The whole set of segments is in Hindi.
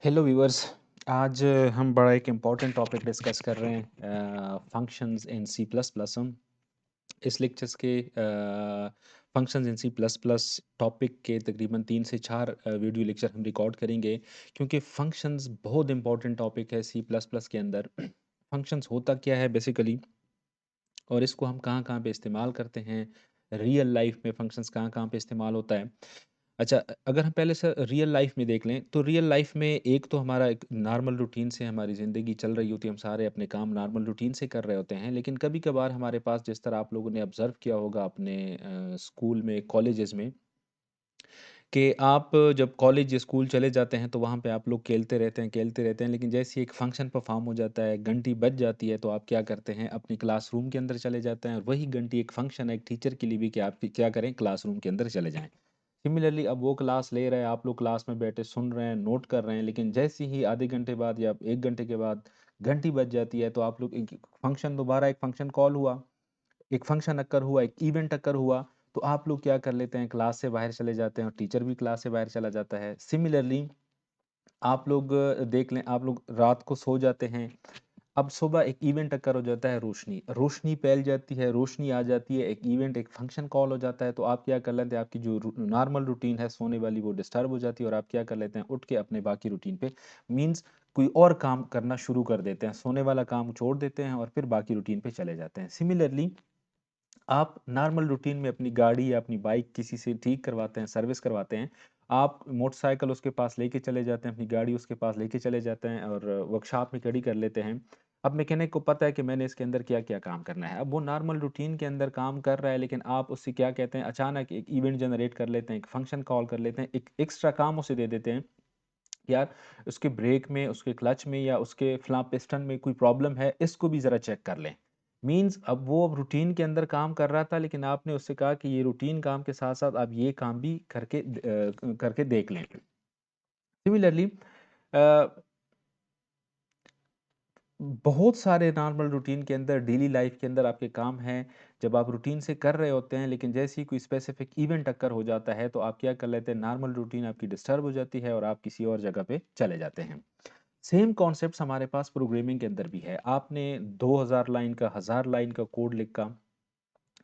Hello viewers. आज हम बड़ा एक इम्पॉर्टेंट टॉपिक डिस्कस कर रहे हैं, functions in C plus plus. हम इस लेक्चर्स के functions in C plus plus topic के तकरीबन 3 से 4 वीडियो लेक्चर हम रिकॉर्ड करेंगे, क्योंकि फंक्शंस बहुत इंपॉर्टेंट टॉपिक है सी प्लस प्लस के अंदर। फंक्शंस होता क्या है बेसिकली, और इसको हम कहाँ कहाँ पे इस्तेमाल करते हैं, रियल लाइफ में फंक्शंस कहाँ कहाँ पे इस्तेमाल होता है। अच्छा, अगर हम पहले से रियल लाइफ में देख लें तो रियल लाइफ में एक तो हमारा एक नॉर्मल रूटीन से हमारी ज़िंदगी चल रही होती है, हम सारे अपने काम नॉर्मल रूटीन से कर रहे होते हैं। लेकिन कभी कभार हमारे पास, जिस तरह आप लोगों ने ऑब्ज़र्व किया होगा अपने स्कूल में, कॉलेजेस में, कि आप जब कॉलेज या स्कूल चले जाते हैं तो वहाँ पे आप लोग खेलते रहते हैं, लेकिन जैसे ही एक फंक्शन परफॉर्म हो जाता है, घंटी बज जाती है, तो आप क्या करते हैं, अपनी क्लासरूम के अंदर चले जाते हैं। और वही घंटी एक फंक्शन है एक टीचर के लिए भी, कि आप क्या करें, क्लासरूम के अंदर चले जाएं। सिमिलरली अब वो क्लास ले रहा है, आप लोग क्लास में बैठे सुन रहे हैं, नोट कर रहे हैं, लेकिन जैसे ही आधे घंटे बाद या 1 घंटे के बाद घंटी बज जाती है, तो आप लोग एक फंक्शन, दोबारा एक फंक्शन कॉल हुआ, एक फंक्शन अक्कर हुआ, एक इवेंट अक्कर हुआ, तो आप लोग क्या कर लेते हैं, क्लास से बाहर चले जाते हैं और टीचर भी क्लास से बाहर चला जाता है। सिमिलरली आप लोग देख लें, आप लोग रात को सो जाते हैं। अब सुबह एक इवेंट अकर हो जाता है, रोशनी रोशनी फैल जाती है, रोशनी आ जाती है, एक इवेंट, एक फंक्शन कॉल हो जाता है, तो आप क्या कर लेते हैं, आपकी जो नॉर्मल रूटीन है सोने वाली, वो डिस्टर्ब हो जाती है, और आप क्या कर लेते हैं, उठ के अपने बाकी रूटीन पे, मीन्स कोई और काम करना शुरू कर देते हैं, सोने वाला काम छोड़ देते हैं और फिर बाकी रूटीन पे चले जाते हैं। सिमिलरली आप नॉर्मल रूटीन में अपनी गाड़ी या अपनी बाइक किसी से ठीक करवाते हैं, सर्विस करवाते हैं, आप मोटरसाइकिल उसके पास लेके चले जाते हैं, अपनी गाड़ी उसके पास लेके चले जाते हैं और वर्कशॉप में खड़ी कर लेते हैं। अब मैकेनिक को पता है कि मैंने इसके अंदर क्या क्या काम करना है, अब वो नॉर्मल रूटीन के अंदर काम कर रहा है, लेकिन आप उससे क्या कहते हैं, अचानक एक इवेंट जनरेट कर लेते हैं, एक फंक्शन कॉल कर लेते हैं, एक एक्स्ट्रा काम उसे दे देते हैं, यार उसके ब्रेक में, उसके क्लच में या उसके फ्लैप पिस्टन में कोई प्रॉब्लम है, इसको भी ज़रा चेक कर लें। मीन्स अब वो अब रूटीन के अंदर काम कर रहा था, लेकिन आपने उससे कहा कि ये रूटीन काम के साथ साथ आप ये काम भी करके देख लें। सिमिलरली बहुत सारे नॉर्मल रूटीन के अंदर, डेली लाइफ के अंदर आपके काम हैं, जब आप रूटीन से कर रहे होते हैं, लेकिन जैसे ही कोई स्पेसिफिक इवेंट अक्कर हो जाता है, तो आप क्या कर लेते हैं, नॉर्मल रूटीन आपकी डिस्टर्ब हो जाती है और आप किसी और जगह पे चले जाते हैं। सेम कॉन्सेप्ट हमारे पास प्रोग्रामिंग के अंदर भी है। आपने 2000 लाइन का, 1000 लाइन का कोड लिखा।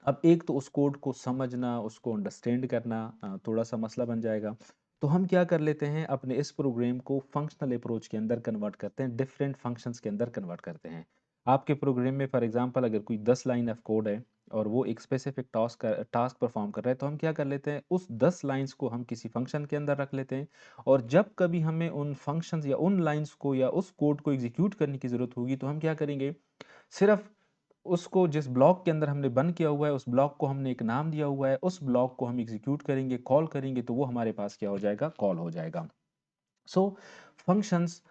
अब एक तो उस कोड को समझना, उसको अंडरस्टैंड करना थोड़ा सा मसला बन जाएगा। तो हम क्या कर लेते हैं, अपने इस प्रोग्राम को फंक्शनल अप्रोच के अंदर कन्वर्ट करते हैं, डिफरेंट फंक्शंस के अंदर कन्वर्ट करते हैं। आपके प्रोग्राम में फॉर एग्जांपल अगर कोई 10 लाइन ऑफ कोड है और वो एक स्पेसिफिक टास्क परफॉर्म कर रहा है, तो हम क्या कर लेते हैं, उस 10 लाइंस को हम किसी फंक्शन के अंदर रख लेते हैं। और जब कभी हमें उन फंक्शंस या उन लाइंस को या उस कोड को एग्जीक्यूट करने की ज़रूरत होगी, तो हम क्या करेंगे, सिर्फ उसको जिस ब्लॉक के अंदर हमने बंद किया हुआ है, उस ब्लॉक को हमने एक नाम दिया हुआ है, उस ब्लॉक को हम एग्जीक्यूट करेंगे, कॉल करेंगे, तो वो हमारे पास क्या हो जाएगा, कॉल हो जाएगा। सो फंक्शंस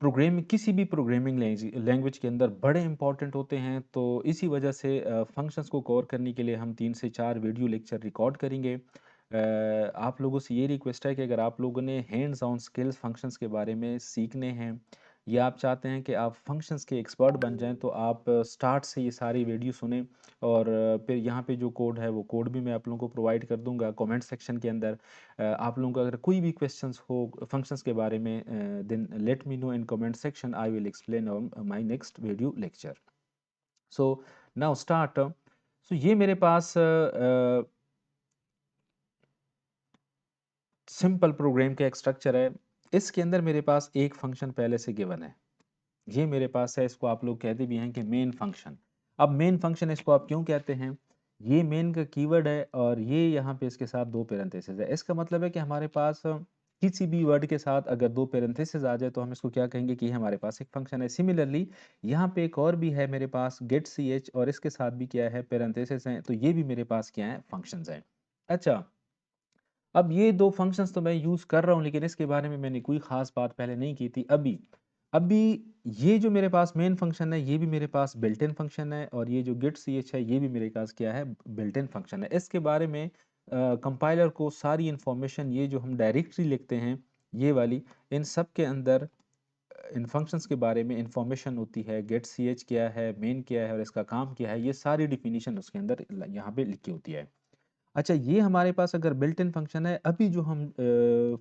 प्रोग्राम, किसी भी प्रोग्रामिंग लैंग्वेज के अंदर बड़े इंपॉर्टेंट होते हैं। तो इसी वजह से फंक्शंस को कवर करने के लिए हम 3 से 4 वीडियो लेक्चर रिकॉर्ड करेंगे। आप लोगों से ये रिक्वेस्ट है कि अगर आप लोगों ने हैंड्स ऑन स्किल्स फंक्शंस के बारे में सीखने हैं, या आप चाहते हैं कि आप फंक्शंस के एक्सपर्ट बन जाएं, तो आप स्टार्ट से ये सारी वीडियो सुने। और फिर यहाँ पे जो कोड है, वो कोड भी मैं आप लोगों को प्रोवाइड कर दूंगा कमेंट सेक्शन के अंदर। आप लोगों का अगर कोई भी क्वेश्चंस हो फंक्शंस के बारे में, then let me know in comment section, I will explain on my next video lecture. So now start. So ये मेरे पास सिंपल प्रोग्राम का एक स्ट्रक्चर है। इसके अंदर मेरे पास एक फंक्शन पहले से गिवन है, ये मेरे पास है, इसको आप लोग कहते भी हैं कि मेन फंक्शन। अब मेन फंक्शन इसको आप क्यों कहते हैं, ये मेन का कीवर्ड है और ये यहाँ पे इसके साथ 2 पैरेंथेसिस है। इसका मतलब है कि हमारे पास किसी भी वर्ड के साथ अगर 2 पैरेंथेसिस आ जाए, तो हम इसको क्या कहेंगे कि ये हमारे पास एक फंक्शन है। सिमिलरली यहाँ पे एक और भी है मेरे पास, गेट सी एच, और इसके साथ भी क्या है, पैरेंथेसिस हैं, तो ये भी मेरे पास क्या है, फंक्शंस हैं। अच्छा, अब ये 2 फंक्शंस तो मैं यूज़ कर रहा हूँ, लेकिन इसके बारे में मैंने कोई ख़ास बात पहले नहीं की थी। अभी अभी ये जो मेरे पास मेन फंक्शन है, ये भी मेरे पास बिल्ट इन फंक्शन है, और ये जो गेट सी एच है, ये भी मेरे पास क्या है, बिल्ट इन फंक्शन है। इसके बारे में कंपाइलर को सारी इन्फॉर्मेशन, ये जो हम डायरेक्टरी लिखते हैं, ये वाली, इन सब के अंदर इन फंक्शंस के बारे में इंफॉर्मेशन होती है, गेट सी एच क्या है, मेन क्या है और इसका काम क्या है, ये सारी डिफिनीशन उसके अंदर यहाँ पे लिखी होती है। अच्छा, ये हमारे पास अगर बिल्ट इन फंक्शन है, अभी जो हम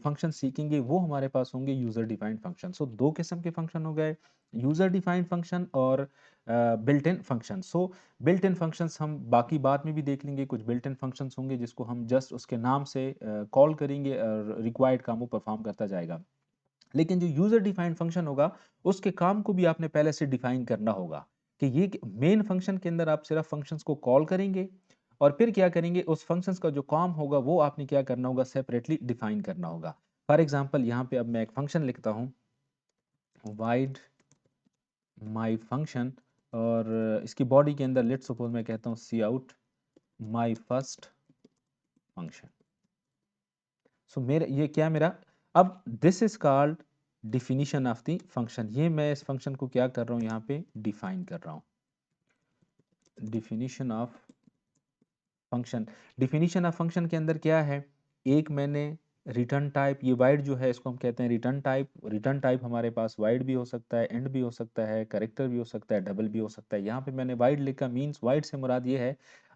फंक्शन सीखेंगे वो हमारे पास होंगे यूजर डिफाइंड फंक्शन। सो दो किस्म के फंक्शन हो गए, यूजर डिफाइंड फंक्शन और built in function. So built in functions हम बाकी बाद में भी देख लेंगे। कुछ बिल्ट इन फंक्शंस होंगे जिसको हम जस्ट उसके नाम से कॉल करेंगे और रिक्वायर्ड काम वो परफॉर्म करता जाएगा। लेकिन जो यूजर डिफाइंड फंक्शन होगा, उसके काम को भी आपने पहले से डिफाइन करना होगा कि ये मेन फंक्शन के अंदर आप सिर्फ फंक्शंस को कॉल करेंगे और फिर क्या करेंगे, उस फंक्शंस का जो काम होगा वो आपने क्या करना होगा, सेपरेटली डिफाइन करना होगा। फॉर एग्जांपल यहाँ पे अब मैं एक फंक्शन लिखता हूँ, वाइड माई फंक्शन, और इसकी बॉडी के अंदर लेट्स सपोज मैं कहता हूँ सी आउट माई फर्स्ट फंक्शन। सो मेरा ये क्या मेरा, अब this is called definition of the function. ये मैं इस फंक्शन को क्या कर रहा हूँ, यहाँ पे डिफाइन कर रहा हूँ। Definition of function, definition of function के अंदर क्या है, एक मैंने रिटर्न टाइप, ये वाइड जो है इसको हम कहते हैं रिटर्न टाइप। रिटर्न टाइप हमारे पास वाइड भी हो सकता है, एंड भी हो सकता है, करेक्टर भी हो सकता है, डबल भी हो सकता है। यहाँ पे मैंने वाइड लिखा, मीन्स वाइड से मुराद ये है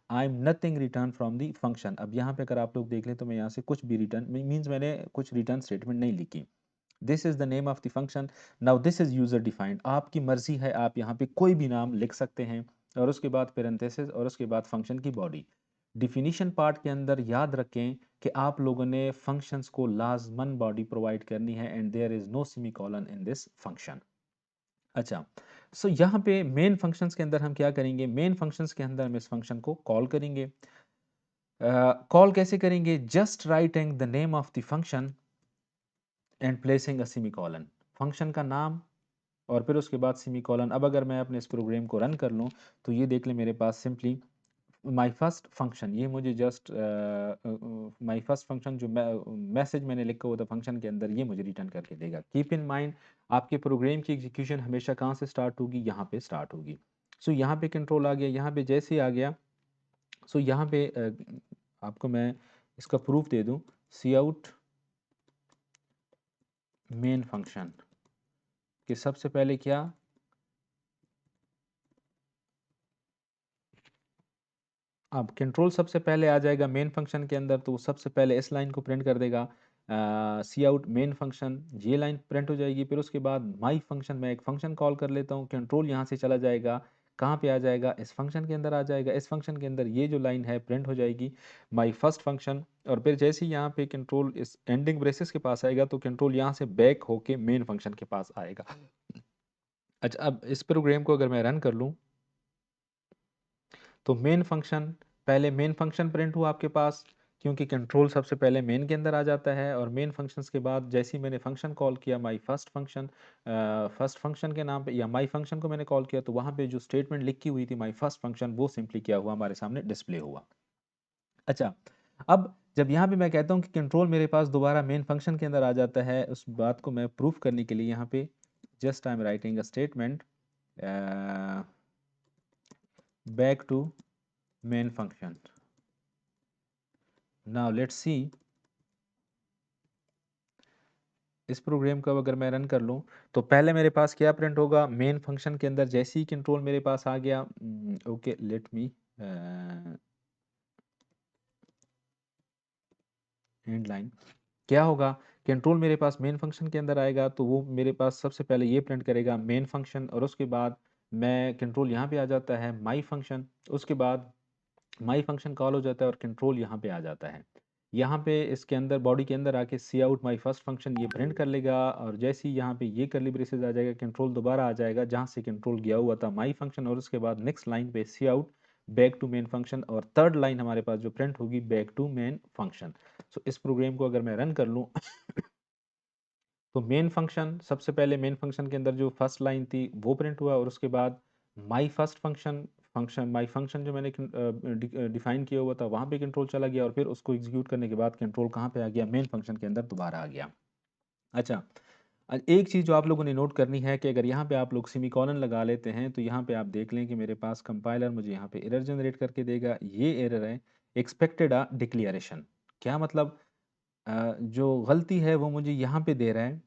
I am nothing return from the function. अब यहाँ पे अगर आप लोग देख लें तो मैं यहाँ से कुछ भी रिटर्न मीन्स मैंने कुछ रिटर्न स्टेटमेंट नहीं लिखी। This is the name of the function, now this is user defined. आपकी मर्जी है, आप यहाँ पे कोई भी नाम लिख सकते हैं और उसके बाद पेरेंथेसिस और उसके बाद फंक्शन की बॉडी। डिफिनीशन पार्ट के अंदर याद रखें कि आप लोगों ने फंक्शंस को लाजमन बॉडी प्रोवाइड करनी है and there is no semicolon in this function. अच्छा, सो यहाँ पे मेन फंक्शंस के अंदर हम क्या करेंगे, मेन फंक्शंस के अंदर हम इस फंक्शन को कॉल करेंगे। कॉल कैसे करेंगे, just writing the name of the function and placing a semicolon. Function का नाम और फिर उसके बाद सेमीकोलन। अब अगर मैं अपने इस प्रोग्राम को रन कर लूँ तो ये देख लें मेरे पास सिंपली माय फर्स्ट फंक्शन, ये मुझे जस्ट माय फर्स्ट फंक्शन जो मैसेज मैंने लिखा हुआ था फंक्शन के अंदर, ये मुझे रिटर्न करके देगा। कीप इन माइंड, आपके प्रोग्राम की एग्जीक्यूशन हमेशा कहाँ से स्टार्ट होगी, यहाँ पे स्टार्ट होगी। सो यहाँ पे कंट्रोल आ गया, यहाँ पे जैसे ही आ गया, सो यहाँ पे आपको मैं इसका प्रूफ दे दूँ, सी आउट मेन फंक्शन कि सबसे पहले क्या, अब कंट्रोल सबसे पहले आ जाएगा मेन फंक्शन के अंदर, तो वो सबसे पहले इस लाइन को प्रिंट कर देगा, सी आउट मेन फंक्शन, ये लाइन प्रिंट हो जाएगी। फिर उसके बाद माई फंक्शन, मैं एक फंक्शन कॉल कर लेता हूँ, कंट्रोल यहाँ से चला जाएगा, कहाँ पे आ जाएगा, इस फंक्शन के अंदर आ जाएगा। इस फंक्शन के अंदर ये जो लाइन है प्रिंट हो जाएगी, माई फर्स्ट फंक्शन। और फिर जैसे ही यहाँ पे कंट्रोल इस एंडिंग ब्रेसेस के पास आएगा तो कंट्रोल यहाँ से बैक होके मेन फंक्शन के पास आएगा। अच्छा, अब इस प्रोग्राम को अगर मैं रन कर लूँ तो मेन फंक्शन, पहले मेन फंक्शन प्रिंट हुआ आपके पास, क्योंकि कंट्रोल सबसे पहले मेन के अंदर आ जाता है। और मेन फंक्शंस के बाद जैसे ही मैंने फंक्शन कॉल किया my first function, first function के नाम पे या माई फंक्शन को मैंने कॉल किया तो वहाँ पे जो स्टेटमेंट लिखी हुई थी माई फर्स्ट फंक्शन, वो सिंपली क्या हुआ, हमारे सामने डिस्प्ले हुआ। अच्छा, अब जब यहाँ पे मैं कहता हूँ कि कंट्रोल मेरे पास दोबारा मेन फंक्शन के अंदर आ जाता है, उस बात को मैं प्रूफ करने के लिए यहाँ पे just I am writing a statement back to main function. Now let's see, इस प्रोग्राम को अब अगर मैं रन कर लूँ तो पहले मेरे पास क्या प्रिंट होगा, मेन फंक्शन के अंदर जैसे ही कंट्रोल मेरे पास आ गया, okay let me and line, क्या होगा, कंट्रोल मेरे पास मेन फंक्शन के अंदर आएगा तो वो मेरे पास सबसे पहले ये प्रिंट करेगा मेन फंक्शन, और उसके बाद मैं कंट्रोल यहाँ पे आ जाता है माई फंक्शन, उसके बाद माई फंक्शन कॉल हो जाता है और कंट्रोल यहाँ पे आ जाता है। यहाँ पे इसके अंदर बॉडी के अंदर आके सी आउट माई फर्स्ट फंक्शन ये प्रिंट कर लेगा, और जैसे ही यहाँ पे ये करली ब्रेसेस आ जाएगा कंट्रोल दोबारा आ जाएगा जहाँ से कंट्रोल गया हुआ था माई फंक्शन, और उसके बाद नेक्स्ट लाइन पे C out back to main function, और थर्ड लाइन हमारे पास जो प्रिंट होगी back to main function. So इस प्रोग्राम को अगर मैं रन कर लूँ तो मेन फंक्शन सबसे पहले मेन फंक्शन के अंदर जो फर्स्ट लाइन थी वो प्रिंट हुआ, और उसके बाद my first function, function my function जो मैंने डिफाइन किया हुआ था वहाँ पे कंट्रोल चला गया, और फिर उसको एग्जीक्यूट करने के बाद कंट्रोल कहाँ पे आ गया, मेन फंक्शन के अंदर दोबारा आ गया। अच्छा, एक चीज़ जो आप लोगों ने नोट करनी है कि अगर यहाँ पे आप लोग सेमीकोलन लगा लेते हैं तो यहाँ पे आप देख लें कि मेरे पास कंपाइलर मुझे यहाँ पे एरर जनरेट करके देगा। ये एरर है एक्सपेक्टेड अ डिक्लेरेशन। क्या मतलब, जो गलती है वो मुझे यहाँ पे दे रहा है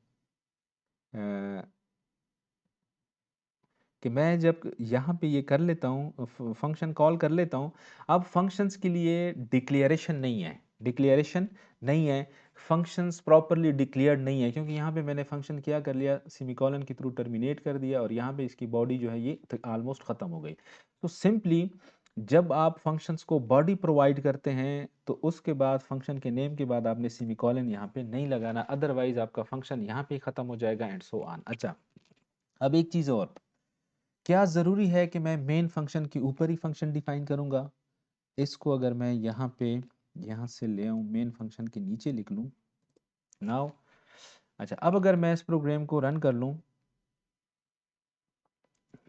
कि कि मैं जब यहाँ पे ये कर लेता हूँ, फंक्शन कॉल कर लेता हूँ, अब फंक्शंस के लिए डिक्लेरेशन नहीं है, डिक्लेरेशन नहीं है, फंक्शंस प्रॉपरली डिक्लेयर्ड नहीं है, क्योंकि यहाँ पे मैंने फंक्शन क्या कर लिया, सेमीकोलन के थ्रू टर्मिनेट कर दिया और यहाँ पे इसकी बॉडी जो है ये ऑलमोस्ट ख़त्म हो गई। तो सिंपली जब आप फंक्शंस को बॉडी प्रोवाइड करते हैं तो उसके बाद फंक्शन के नेम के बाद आपने सेमीकोलन यहाँ पे नहीं लगाना, अदरवाइज आपका फंक्शन यहाँ पे ख़त्म हो जाएगा एंड सो ऑन। अच्छा, अब एक चीज़ और, क्या ज़रूरी है कि मैं मेन फंक्शन के ऊपर ही फंक्शन डिफाइन करूँगा? इसको अगर मैं यहाँ पे यहाँ से ले आऊँ मेन फंक्शन के नीचे लिख लूँ नाउ। अच्छा, अब अगर मैं इस प्रोग्राम को रन कर लूँ,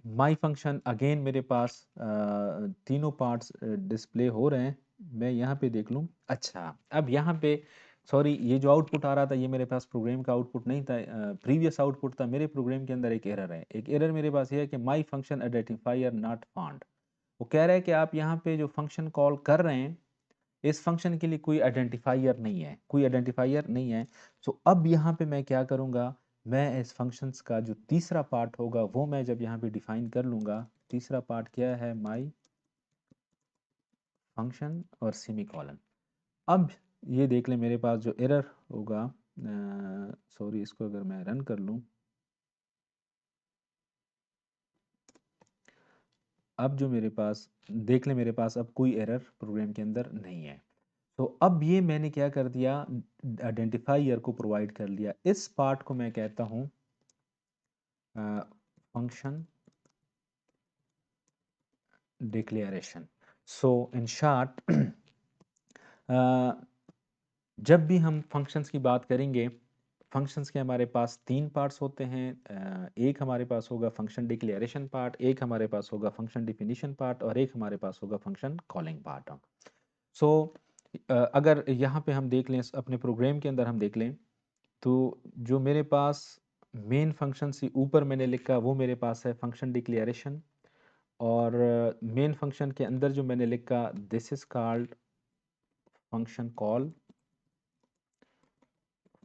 माई फंक्शन अगेन मेरे पास तीनों पार्ट्स डिस्प्ले हो रहे हैं। मैं यहाँ पे देख लूँ, अच्छा अब यहाँ पे सॉरी, ये जो आउटपुट आ रहा था ये मेरे पास प्रोग्राम का आउटपुट नहीं था, प्रीवियस आउटपुट था। मेरे प्रोग्राम के अंदर एक एरर है, एक एरर मेरे पास ये है कि माई फंक्शन आइडेंटिफायर नॉट फाउंड। वो कह रहा है कि आप यहाँ पे जो फंक्शन कॉल कर रहे हैं इस फंक्शन के लिए कोई आइडेंटिफायर नहीं है, कोई आइडेंटिफायर नहीं है। सो अब यहाँ पे मैं क्या करूँगा, मैं इस फंक्शंस का जो तीसरा पार्ट होगा वो मैं जब यहाँ पे डिफाइन कर लूँगा, तीसरा पार्ट क्या है, माई फंक्शन और सेमीकोलन। अब ये देख लें मेरे पास जो एरर होगा, सॉरी इसको अगर मैं रन कर लूँ, अब जो मेरे पास देख लें मेरे पास अब कोई एरर प्रोग्राम के अंदर नहीं है। तो अब ये मैंने क्या कर दिया, आइडेंटिफायर को प्रोवाइड कर लिया। इस पार्ट को मैं कहता हूँ function declaration. So in short जब भी हम फंक्शंस की बात करेंगे, फंक्शंस के हमारे पास तीन पार्ट्स होते हैं। एक हमारे पास होगा फंक्शन डिक्लेरेशन पार्ट, एक हमारे पास होगा फंक्शन डिफिनीशन पार्ट और एक हमारे पास होगा फंक्शन कॉलिंग पार्ट। सो अगर यहाँ पे हम देख लें, अपने प्रोग्राम के अंदर हम देख लें, तो जो मेरे पास मेन फंक्शन से ऊपर मैंने लिखा वो मेरे पास है फंक्शन डिक्लेरेशन, और मेन फंक्शन के अंदर जो मैंने लिखा this is called function call,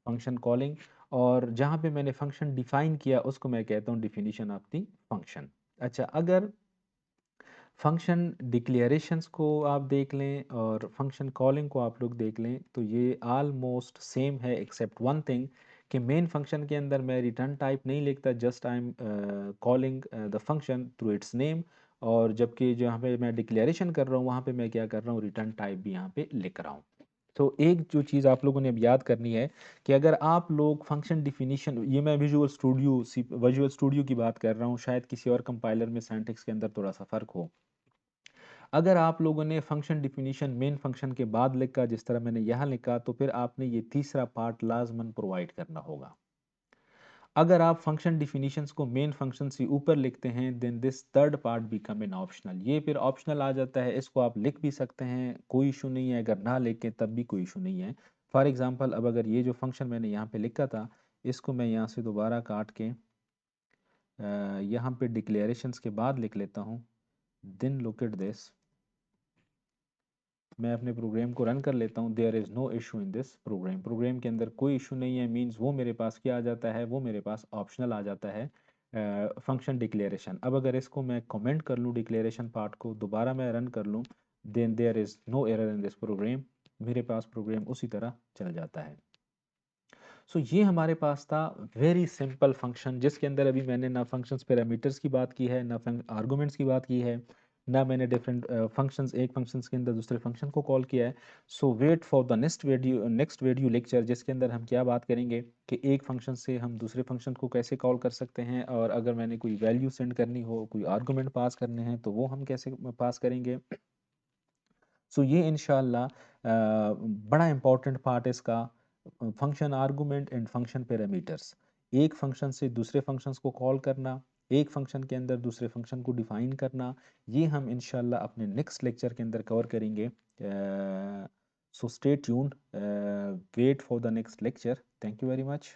function calling, और जहाँ पे मैंने फंक्शन डिफाइन किया उसको मैं कहता हूँ डिफिनीशन ऑफ द फंक्शन। अच्छा, अगर फंक्शन डिक्लेरेशंस को आप देख लें और फंक्शन कॉलिंग को आप लोग देख लें तो ये ऑलमोस्ट सेम है, एक्सेप्ट वन थिंग कि मेन फंक्शन के अंदर मैं रिटर्न टाइप नहीं लिखता, just I am calling the function through it's name, और जबकि जो यहाँ पे मैं डिक्लेरेशन कर रहा हूँ वहाँ पे मैं क्या कर रहा हूँ, रिटर्न टाइप भी यहाँ पे लिख रहा हूँ। तो एक जो चीज़ आप लोगों ने अब याद करनी है कि अगर आप लोग फंक्शन डिफिनीशन, ये मैं विजुअल स्टूडियो की बात कर रहा हूँ, शायद किसी और कंपाइलर में सिंटैक्स के अंदर थोड़ा सा फ़र्क हो। अगर आप लोगों ने फंक्शन डिफिनीशन मेन फंक्शन के बाद लिखा जिस तरह मैंने यहाँ लिखा, तो फिर आपने ये तीसरा पार्ट लाजमन प्रोवाइड करना होगा। अगर आप फंक्शन डिफिनीशंस को मेन फंक्शन से ऊपर लिखते हैं then this third part become an optional, ये फिर ऑप्शनल आ जाता है। इसको आप लिख भी सकते हैं, कोई इशू नहीं है, अगर ना लिखें तब भी कोई इशू नहीं है। फॉर एग्जांपल अब अगर ये जो फंक्शन मैंने यहाँ पे लिखा था इसको मैं यहाँ से दोबारा काट के यहाँ पे डिक्लेरेशंस के बाद लिख लेता हूँ, देन लुक एट दिस, मैं अपने प्रोग्राम को रन कर लेता हूँ, there is no issue in this program, program के अंदर कोई इशू नहीं है, मींस वो मेरे पास क्या आ जाता है, वो मेरे पास ऑप्शनल आ जाता है फंक्शन डिक्लेरेशन। अब अगर इसको मैं कमेंट कर लूँ, डिक्लेरेशन पार्ट को दोबारा मैं रन कर लूँ, then there is no error in this program, मेरे पास प्रोग्राम उसी तरह चल जाता है। सो ये हमारे पास था वेरी सिंपल फंक्शन, जिसके अंदर अभी मैंने ना फंक्शंस पैरामीटर्स की बात की है, ना आर्गुमेंट्स की बात की है, ना मैंने डिफरेंट फंक्शंस, एक फंक्शंस के अंदर दूसरे फंक्शन को कॉल किया है। So wait for the next video lecture, जिसके अंदर हम क्या बात करेंगे कि एक फंक्शन से हम दूसरे फंक्शन को कैसे कॉल कर सकते हैं, और अगर मैंने कोई वैल्यू सेंड करनी हो, कोई आर्गुमेंट पास करने हैं तो वो हम कैसे पास करेंगे। सो ये इंशाल्लाह बड़ा इंपॉर्टेंट पार्ट है इसका, function argument and function parameters, एक फंक्शन से दूसरे फंक्शंस को कॉल करना, एक फंक्शन के अंदर दूसरे फंक्शन को डिफाइन करना, ये हम इंशाल्लाह अपने नेक्स्ट लेक्चर के अंदर कवर करेंगे। So stay tuned, wait for the next lecture, thank you very much.